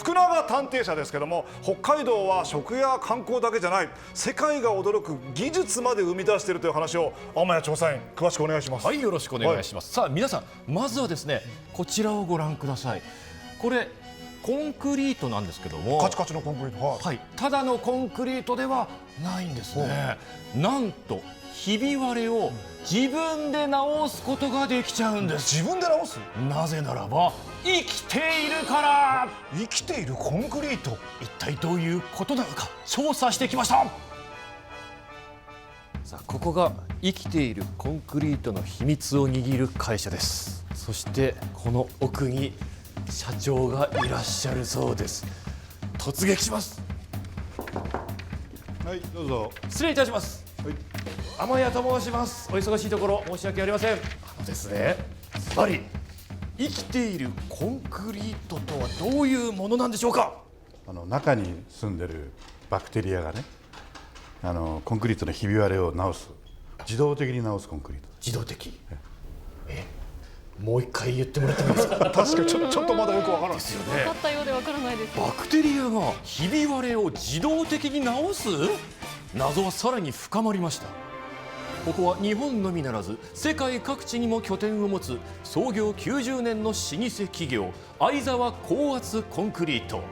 福永探偵社ですけども、北海道は食や観光だけじゃない、世界が驚く技術まで生み出しているという話を天谷調査員、詳しくお願いします。はい、よろしくお願いします。さあ皆さん、まずはですね、こちらをご覧ください。これコンクリートなんですけども、カチカチのコンクリート、はい、ただのコンクリートではないんですね。なんとひび割れを自分で直すことができちゃうんです。自分で直す？なぜならば生きているから。生きているコンクリート、一体どういうことなのか調査してきました。さあ、ここが生きているコンクリートの秘密を握る会社です。そしてこの奥に社長がいらっしゃるそうです。突撃します。はい、どうぞ。失礼いたします。はい、天谷と申します。お忙しいところ申し訳ありません。ですね、ズバリ生きているコンクリートとはどういうものなんでしょうか。中に住んでるバクテリアがね、コンクリートのひび割れを直す、自動的に直すコンクリート。自動的。もう一回言ってもらってもいいですか。確かにちょっとまだよくわからないですよ分かね。ったようでわからないです。バクテリアがひび割れを自動的に直す？謎はさらに深まりました。ここは日本のみならず世界各地にも拠点を持つ創業90年の老舗企業、相沢高圧コンクリート。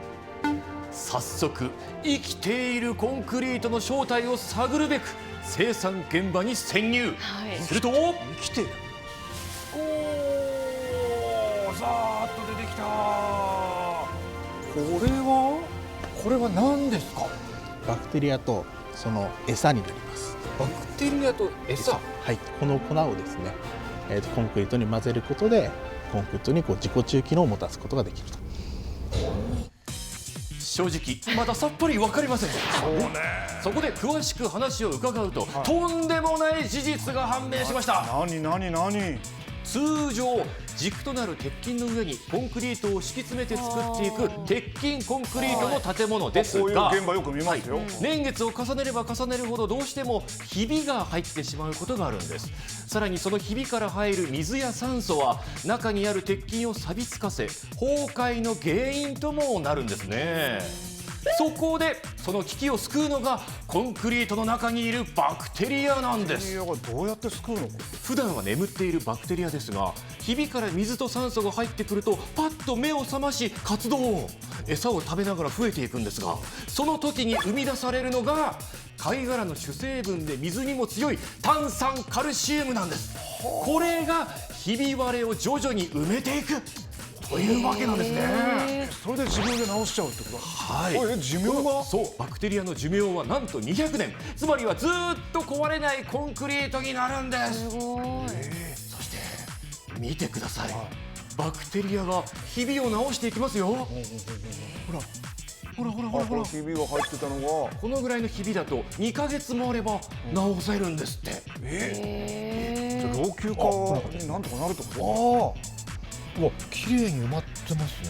早速生きているコンクリートの正体を探るべく生産現場に潜入、はいすると生きている。ザーッと出てきた。これは何ですか。バクテリアとその餌になります。バクテリアと餌。はい、この粉をですね、コンクリートに混ぜることでコンクリートに自己中機能を持たすことができると。正直まださっぱり分かりません。そこで詳しく話を伺うと、とんでもない事実が判明しました。何？通常軸となる鉄筋の上にコンクリートを敷き詰めて作っていく鉄筋コンクリートの建物ですこういうが、現場よく見ますよ。年月を重ねれば重ねるほどどうしてもひびが入ってしまうことがあるんです。さらにそのひびから入る水や酸素は中にある鉄筋を錆びつかせ崩壊の原因ともなるんですね。そこでその危機を救うのがコンクリートの中にいるバクテリアなんです。どうやって救うの？普段は眠っているバクテリアですが、ひびから水と酸素が入ってくるとパッと目を覚まし活動、餌を食べながら増えていくんですが、その時に生み出されるのが貝殻の主成分で水にも強い炭酸カルシウムなんです。これがひび割れを徐々に埋めていくというわけなんですね。それで自分で直しちゃうってこと？はい。寿命が？そう、バクテリアの寿命はなんと200年。つまりはずっと壊れないコンクリートになるんです。すごい。そして見てください。バクテリアがひびを直していきますよ。ほら。ひびが入ってたのがこのぐらいのひびだと2ヶ月もあれば直せるんですって。老朽化になんとかなるってこと？うわ、綺麗に埋まってますね。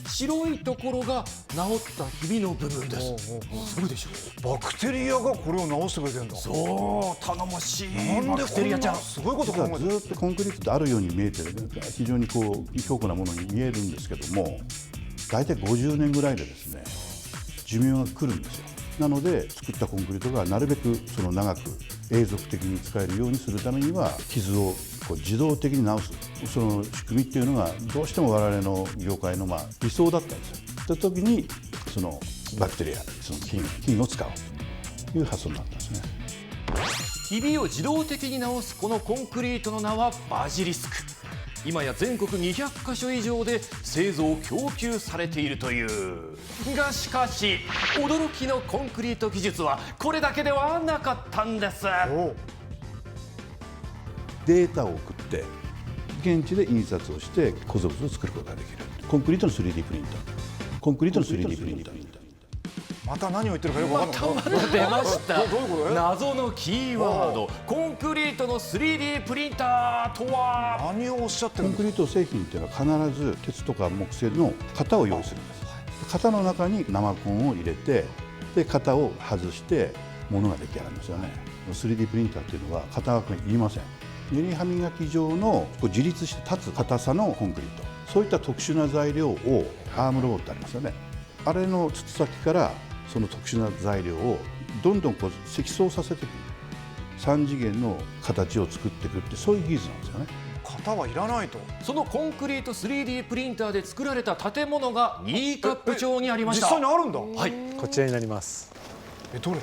白いところが治ったひびの部分です。すごいでしょ。バクテリアがこれを直してくれてるんだ。そう頼もしいなんでバクテリアちゃん。すごいこと考えてる。ずっとコンクリートってあるように見えてる、非常に強固なものに見えるんですけども、大体50年ぐらいでですね、寿命が来るんですよ。なので作ったコンクリートがなるべく長く永続的に使えるようにするためには、傷を自動的に直す、その仕組みっていうのがどうしても我々の業界の理想だったんですよ。そういった時にそのバクテリア、その菌を使おうという発想になったんですね。ひびを自動的に直すこのコンクリートの名はバジリスク。今や全国200カ所以上で製造供給されているという。がしかし驚きのコンクリート技術はこれだけではなかったんです。データを送って現地で印刷をして構造物を作ることができる。コンクリートの 3D プリンター、コンクリートの 3D プリンター。また何を言ってるかよくわかんない。また出ました。どういうこと？謎のキーワード、コンクリートの 3D プリンターとは。何をおっしゃってるんですか？コンクリート製品っていうのは必ず鉄とか木製の型を用意するんです。型の中に生コンを入れて、で型を外して物が出来上がるんですよね。3D プリンターっていうのは型枠がいりません。練り歯磨き状の自立して立つ硬さのコンクリート、そういった特殊な材料をアームロボットありますよね、あれの筒先からその特殊な材料をどんどんこう積層させていく、3次元の形を作っていくって、そういう技術なんですよね。型はいらないと。そのコンクリート 3D プリンターで作られた建物がニーカップ町にありました。実際にあるんだ。はい、こちらになります。どれ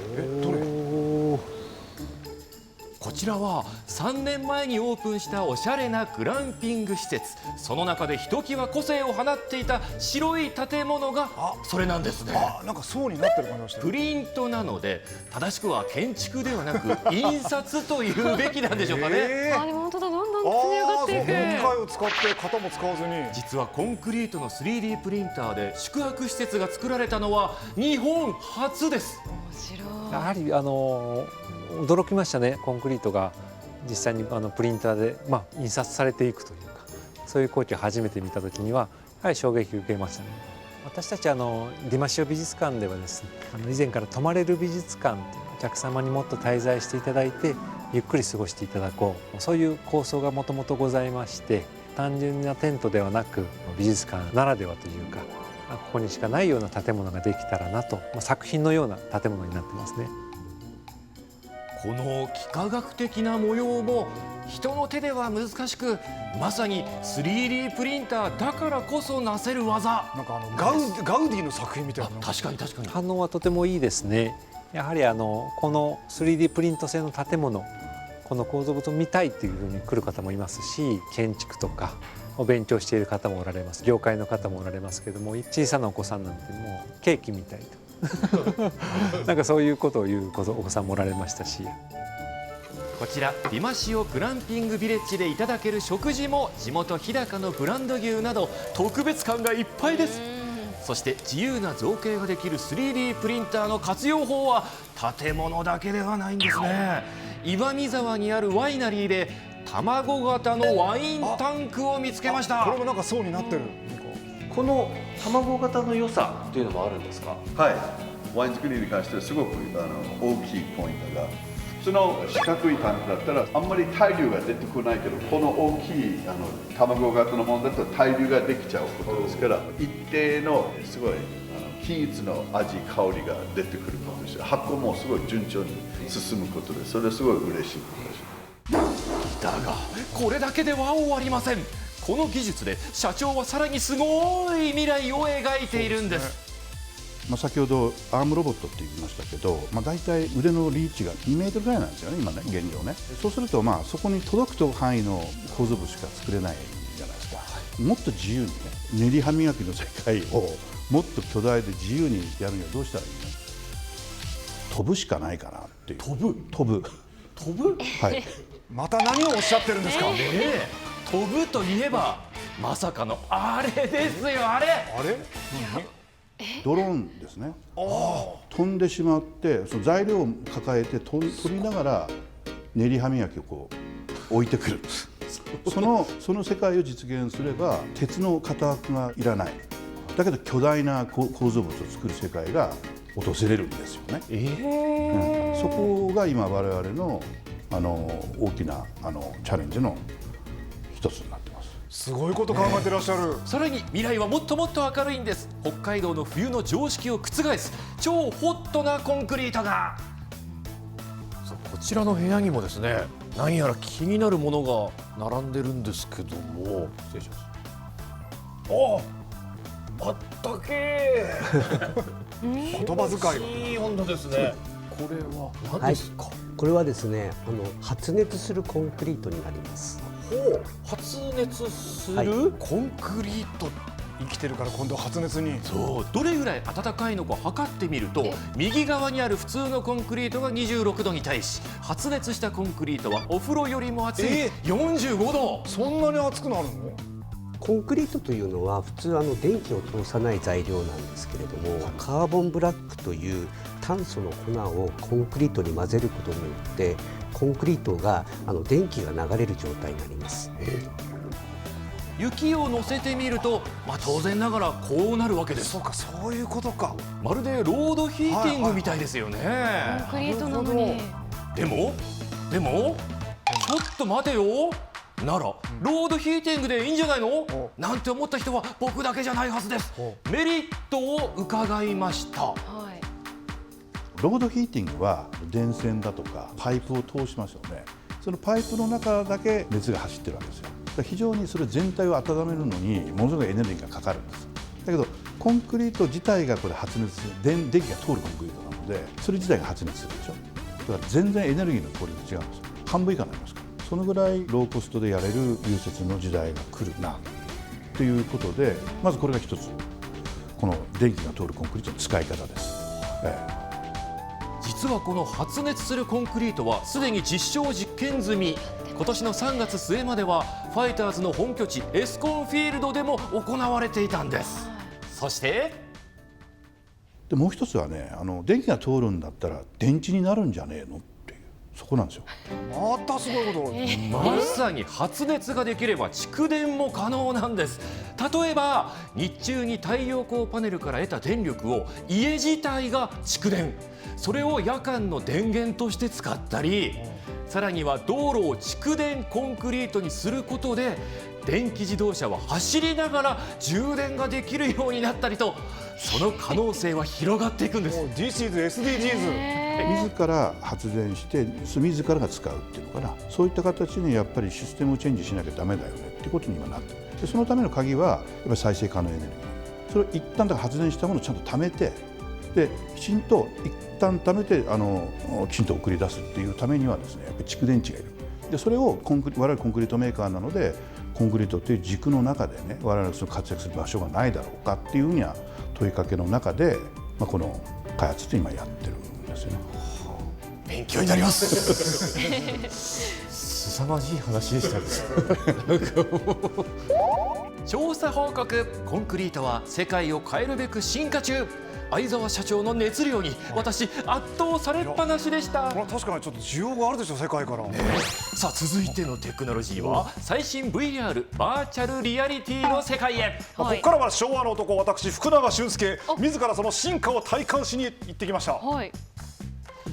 こちらは3年前にオープンしたおしゃれなグランピング施設。その中でひときわ個性を放っていた白い建物がそれなんですね。あ、なんか層になってる感じがしてプリントなので正しくは建築ではなく印刷というべきなんでしょうかね。あ、でも本当だ、どんどん積み上がっていく。機械を使って型も使わずに。実はコンクリートの 3D プリンターで宿泊施設が作られたのは日本初です。面白い。やはり驚きましたね。コンクリートが実際にプリンターで印刷されていくというか、そういう光景を初めて見た時にはやはり衝撃を受けましたね。私たちディマシオ美術館ではですね、以前から泊まれる美術館っていうお客様にもっと滞在していただいてゆっくり過ごしていただこう、そういう構想がもともとございまして、単純なテントではなく美術館ならではというか、ここにしかないような建物ができたらなと、作品のような建物になってますね。この幾何学的な模様も人の手では難しく、まさに 3D プリンターだからこそなせる技。なんかガウディの作品みたいな。確かに確かに。反応はとてもいいですね。やはりこの 3D プリント製の建物、この構造物を見たいっていうふうに来る方もいますし、建築とかを勉強している方もおられます、業界の方もおられますけども、小さなお子さんなんてもうケーキみたいとなんかそういうことを言うお子さんもおられましたし、こちらディマシオグランピングビレッジでいただける食事も地元日高のブランド牛など特別感がいっぱいです。そして自由な造形ができる 3D プリンターの活用法は建物だけではないんですね。岩見沢にあるワイナリーで卵型のワインタンクを見つけました。これもなんか層になってる。この卵型の良さというのもあるんですか？はい、ワイン作りに関してはすごく大きいポイントが、普通の四角いタンクだったらあんまり対流が出てこないけど、この大きい卵型のものだと対流ができちゃうことですから、一定のすごい均一の味香りが出てくることです。発酵もすごい順調に進むことで、それすごい嬉しいことです。だがこれだけでは終わりません。この技術で社長はさらにすごい未来を描いているんです。先ほどアームロボットって言いましたけど、大体腕のリーチが2メートルぐらいなんですよね、今ね、現状ね。そうするとそこに届く範囲の構造物しか作れないじゃないですか。もっと自由にね、練り歯磨きの世界をもっと巨大で自由にやるにはどうしたらいいの？飛ぶしかないかなっていう。飛ぶはいまた何をおっしゃってるんですか？飛ぶといえばまさかのあれですよ、あれ。ドローンですね。飛んでしまって、その材料を抱えて飛びながら練り歯磨きをこう置いてくるその世界を実現すれば鉄の型枠がいらない、だけど巨大な構造物を作る世界が訪れるんですよね。そこが今我々の大きなチャレンジの一つになってます。すごいこと考えてらっしゃる。さらに未来はもっともっと明るいんです。北海道の冬の常識を覆す超ホットなコンクリートが。こちらの部屋にもですね、何やら気になるものが並んでるんですけども、失礼します。あったけ言葉遣いがいい温度ですね。これは何ですか？これはですね、発熱するコンクリートになります。発熱する、コンクリート、生きてるから今度は発熱に。そう、どれぐらい暖かいのか測ってみると、右側にある普通のコンクリートが26度に対し、発熱したコンクリートはお風呂よりも熱い45度。そんなに熱くなるの？コンクリートというのは普通電気を通さない材料なんですけれども、カーボンブラックという炭素の粉をコンクリートに混ぜることによってコンクリートが電気が流れる状態になります。雪を乗せてみると、当然ながらこうなるわけです。そうか、そういうことか。まるでロードヒーティングみたいですよね。コンクリートなのに。でもちょっと待てよ、ならロードヒーティングでいいんじゃないのなんて思った人は僕だけじゃないはずです。メリットを伺いました。はい。ロードヒーティングは電線だとかパイプを通しますよね。そのパイプの中だけ熱が走ってるわけですよ。だから非常にそれ全体を温めるのにものすごいエネルギーがかかるんです。だけどコンクリート自体がこれ発熱する電気が通るコンクリートなので、それ自体が発熱するでしょ。だから全然エネルギーの通りが違うんですよ。半分以下になりますから。そのぐらいローコストでやれる融雪の時代が来るなということで、まずこれが一つ、この電気が通るコンクリートの使い方です。実はこの発熱するコンクリートはすでに実証実験済み。今年の3月末まではファイターズの本拠地エスコンフィールドでも行われていたんです。そしてでもう一つはね、電気が通るんだったら電池になるんじゃねえのっていう、そこなんですよ。またすごいこと。まさに発熱ができれば蓄電も可能なんです。例えば日中に太陽光パネルから得た電力を家自体が蓄電、それを夜間の電源として使ったり、さらには道路を蓄電コンクリートにすることで電気自動車は走りながら充電ができるようになったりと、その可能性は広がっていくんです。This is SDGs。自ら発電して自らが使うっていうのかな、そういった形にやっぱりシステムをチェンジしなきゃダメだよねってことに今なってる。でそのための鍵はやっぱり再生可能エネルギー、それを一旦だから発電したものをちゃんと貯めて、できちんと一旦貯めてきちんと送り出すっていうためにはですね、やっぱり蓄電池がいる。でそれを我々コンクリートメーカーなので、コンクリートという軸の中でね、我々がその活躍する場所がないだろうかっていうふうな問いかけの中で、この開発って今やってるんですよね。勉強になります。凄まじい話でしたね。調査報告。コンクリートは世界を変えるべく進化中。相沢社長の熱量に私圧倒されっぱなしでした。これは確かにちょっと需要があるでしょ、世界から。さあ続いてのテクノロジーは最新 VR バーチャルリアリティの世界へ。ここからは昭和の男、私福永俊介、自らその進化を体感しに行ってきました。はい。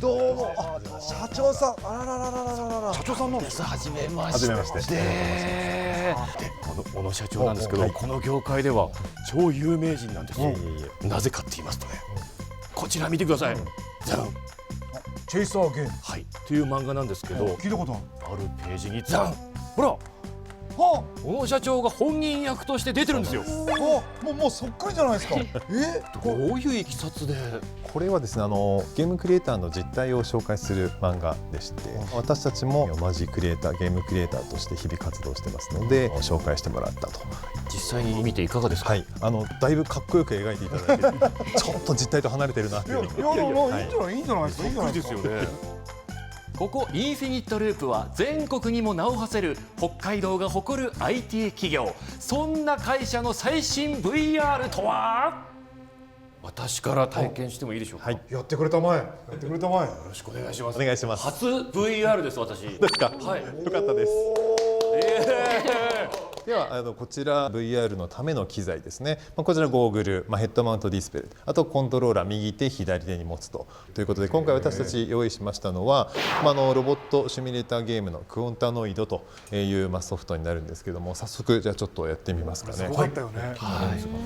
どうも、社長さん、あらららららら、社長さんなんです。はじめまして。で、この小野社長なんですけど、この業界では超有名人なんですよ。なぜかって言いますとね、こちら見てください。ザン。チェイサーゲーム。はい。という漫画なんですけど、聞いたことある。あるページにザン。ほら。小野社長が本人役として出てるんですよ。もうそっくりじゃないですか。どういういきさつで？これはですね、ゲームクリエイターの実態を紹介する漫画でして、私たちも同じクリエイター、ゲームクリエイターとして日々活動してますので紹介してもらったと。実際に見ていかがですか？はい、だいぶかっこよく描いていただいてちょっと実態と離れてるなっていう。いいんじゃないですか。いいですよね。ここインフィニットループは全国にも名を馳せる北海道が誇る IT 企業。そんな会社の最新 VR とは？私から体験してもいいでしょうか？やってくれたまえ。よろしくお願いします。お願いします。初 VR です私。ですか？はい。よかったです。ではこちら VR のための機材ですね。こちらゴーグル、ヘッドマウントディスプレイ、あとコントローラー右手左手に持つということで、今回私たち用意しましたのは、ロボットシミュレーターゲームのクオンタノイドというソフトになるんですけども、早速じゃあちょっとやってみますかね。すごかったよね。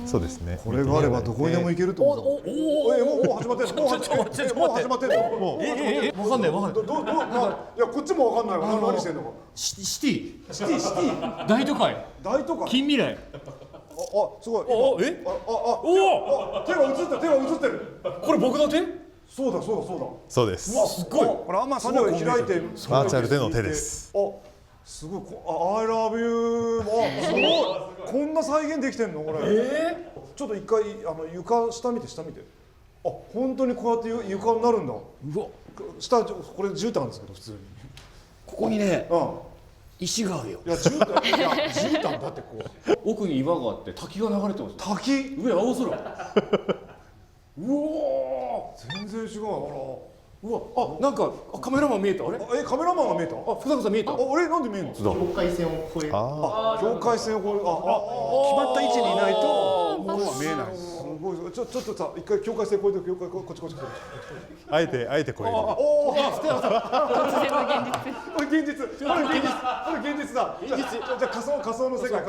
そうですね。これがあればどこにでも行けると思う。もう始まってる。もう始まってる。わかんない。いやこっちもわかんないわ。何してんのか。シティ大都会近未来。すごい。手が映ってる。これ僕の手？そうだ。そうです。すごい。これあんまり3秒開いて。バーチャルでの手です。すごい。I love you。すごい。こんな再現できてんのこれ。ちょっと一回床下見て。本当にこうやって床になるんだ。下これ絨毯ですけど普通に。ここにね。石があるよ。いや絨毯だってこう。奥に岩があって滝が流れてます。滝？上青空。うわ全然違う。うわなんかカメラマン見えた。あれ？カメラマンが見えた？福永さん見えた？なんで見えるの？境界線を越える。境界線を越える。決まった位置にいないとものは見えない。すちょっとさ一回境界線越えてこっちあえて超える。おお突然の現実。これ現実だ。じゃあ仮想の世界。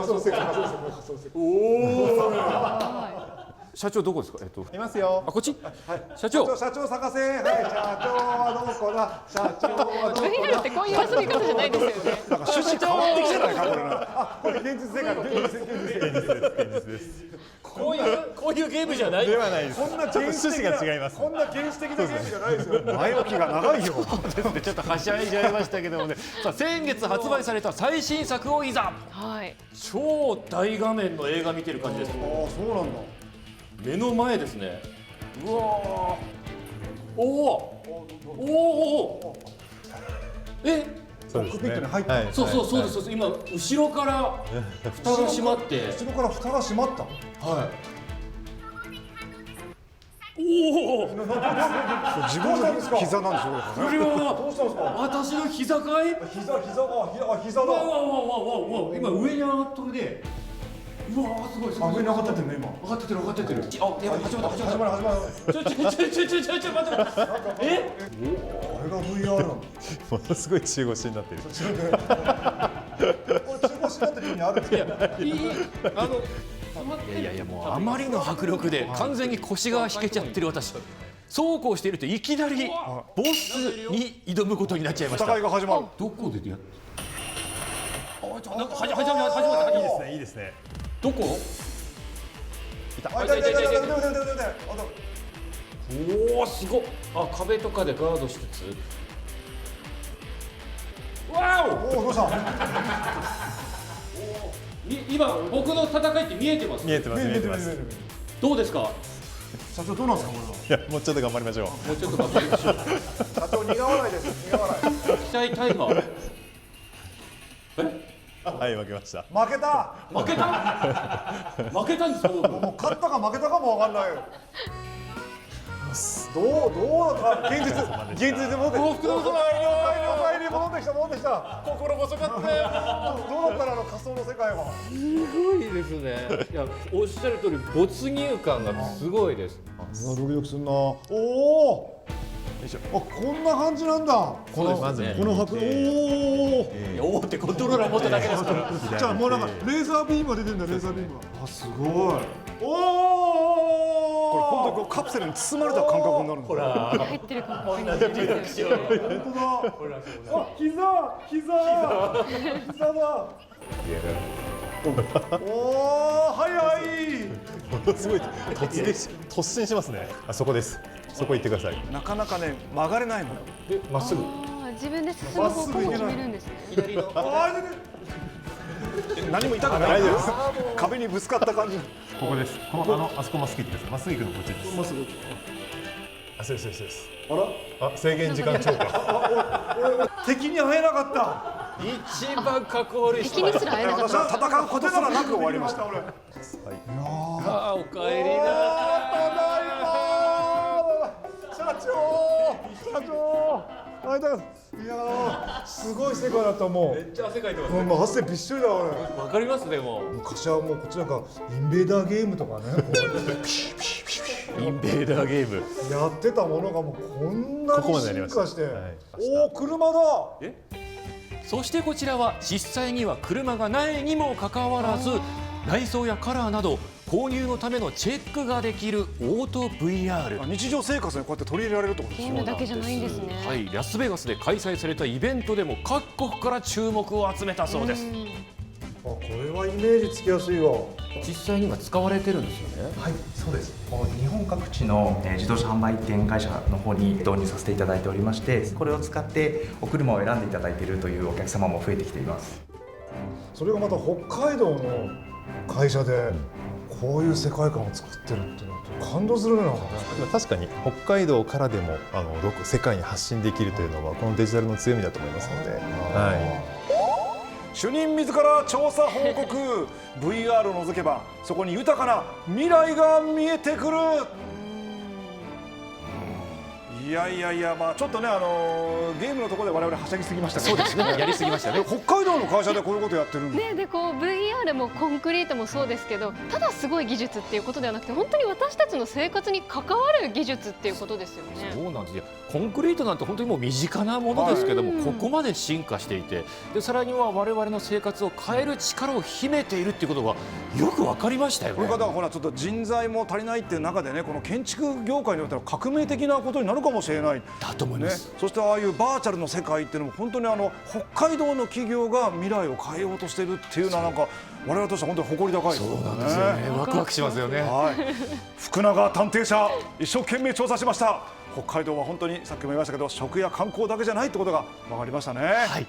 社長どこですか？いますよ。あ、こっち。社長。社長探せ。はい、社長はどこだ。社長はどこ VR ってこういう遊び方じゃないですよね。なんか趣旨変わってきてないかこれな。あ、これ現実世界。こういうゲームじゃない。ではないです。こんな原始的な趣旨が違います。こんな原始的なゲームじゃないですよ。前置きが長いよ。ちょっとはしゃいじゃいましたけどもね。さあ、先月発売された最新作をいざ。はい。超大画面の映画見てる感じです。ああ、そうなんだ。目の前ですね。うわー。お。え？そうですね。はい。そうです。今後ろから蓋が閉まって。後ろから蓋が閉まった。はい。おお。自分の膝なんでしょうか。これはどうしたんですか。私の膝かい？膝だ。わ今上に上がっとるで。うわーすごい。上に上がってるね今。上がってる。あ、やばい始まった。始まる。ちょ待って。え？あれが VR なんだ。ものすごい中腰になってる。これ中腰になってる意味あるんですか。いやもうあまりの迫力で完全に腰が引けちゃってる私。そうこうしているといきなりボスに挑むことになっちゃいました。戦いが始まる。どこでやっ？なんか始まった。いいですね。どこ？おおすごっ。あ、壁とかでガードしつつ。わお。おおどうした。今僕の戦いって見えてます？見えてます。どうですか？社長どうなんですかこいや、もうちょっと頑張りましょう。もうちょっと頑張りましょう。れは。社長苦笑いです。苦笑い。期待タイマー。はい、負けました。負けた。負けたんですか？もう勝ったか負けたかもわかんない。どうだった現実で戻って幸福の空戻ってきた。心細かったよ。どうだったの仮想の世界は。すごいですね。いや、おっしゃる通り没入感がすごいです。ドキドキするな。おお。あ、こんな感じなんだ。そうですまずねこの箱。おお。おーってコントローラー持っただけですから。じゃあもうなんかレーザービームが出てるんだ。レーザービームが。あ、すごい。おお。これ本当にこうカプセルに包まれた感覚になるんだ。ほら。入ってるかも。本当だ。あ、膝だ。おお、早い。ものすごい突進しますね。あそこです。そこ行ってください。なかなかね曲がれないの。まっすぐ。自分で進む方向を決めるんですね。左の。何も痛くないです。壁にぶつかった感じ。ここです。あそこまっすぐ行ってください。まっすぐ行くのこっちです。まっすぐ。あ、そうです。あら。あ、制限時間超過。敵に会えなかった。一番かっこ悪い人。敵にすら会えなかった。戦うことすらなく終わりました。俺。あ、おかえりな。社長。いやー、すごい世界だったもう。めっちゃ汗かいてます。もう汗びっしょりだ俺。わかりますねもう。昔はもうこっちなんかインベーダーゲームとかね。インベーダーゲーム。やってたものがもうこんなに進化して。おお、車だ。そしてこちらは実際には車がないにもかかわらず内装やカラーなど購入のためのチェックができるオート VR。 日常生活にこうやって取り入れられるってことですね。ゲームだけじゃないんですね。はい、ラスベガスで開催されたイベントでも各国から注目を集めたそうです。あ、これはイメージつきやすいわ。実際には使われてるんですよね。はい、そうです。日本各地の自動車販売店会社の方に導入させていただいておりまして、これを使ってお車を選んでいただいているというお客様も増えてきています。それがまた北海道の会社でこういう世界観を作ってるっていうのは感動するね。確かに北海道からでも世界に発信できるというのはこのデジタルの強みだと思いますので。はい。主任自ら調査報告。VR を除けばそこに豊かな未来が見えてくる。いいやいやいや、まあちょっとね、ゲームのところで我々はしゃぎすぎましたけど、そうですね、やりすぎましたね。北海道の会社でこういうことやってるんで、ね、でこう VR もコンクリートもそうですけど、ただすごい技術っていうことではなくて、本当に私たちの生活に関わる技術っていうことですよね。そうなんですよ。コンクリートなんて本当にもう身近なものですけども、ここまで進化していて、でさらには我々の生活を変える力を秘めているっていうことがよく分かりましたよね。これからほらちょっと人材も足りないっていう中でね、この建築業界においては革命的なことになるかもしれない。だと思います。そしてああいうバーチャルの世界っていうのも本当に北海道の企業が未来を変えようとしているっていうのはなんか我々としては本当に誇り高いですよね。そうなんですよね。ワクワクしますよね。はい。福永探偵社一生懸命調査しました。北海道は本当にさっきも言いましたけど、食や観光だけじゃないってことが分かりましたね。はい。